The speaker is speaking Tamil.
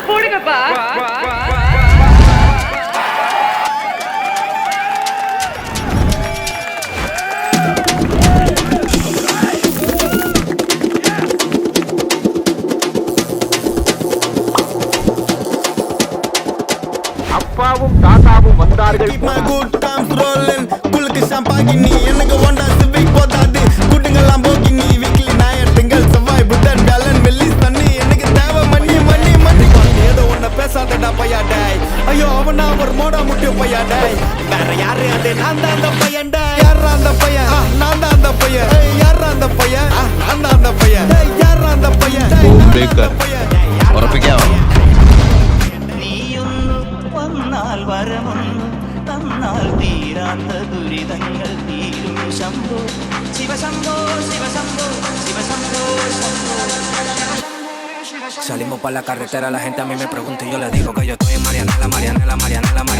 போடுங்கப்பா. அப்பாவும் தாத்தாவும் வந்தார்கள். எனக்கு ஒண்டா சிவிக் போதாது கூட்டுங்கெல்லாம் போக்கி நீ வீக்லி ஞாயிறு திங்கள் செவ்வாய் புதன் வியாழன் வெள்ளி சனி எனக்கு தேவை மணி மணி மணி ஏதோ ஒன்ன பேசாதடா பையா டேய் ஐயோ அவனா ஒரு மோடா முட்டிய பையா டேய் வேற யாரு அது நான் தான் அந்த பையன் டேய் யாரா அந்த பையன் நான் தான் அந்த பையன் யாரா அந்த பையன் நான் தான் அந்த பையன் யாரா அந்த பையன் ഉറപ്പിക്കാവോ? വന്നാൽ വരമൊന്നു തന്നാൽ തീരാത്ത ദുരിതങ്ങൾ തീരും ശംഭോ Shiva Shambho Shiva Shambho Shiva Shambho Salimos pa' la carretera, la gente a mí me pregunta y yo le digo que yo estoy en Marianela, Marianela, Marianela, Marianela.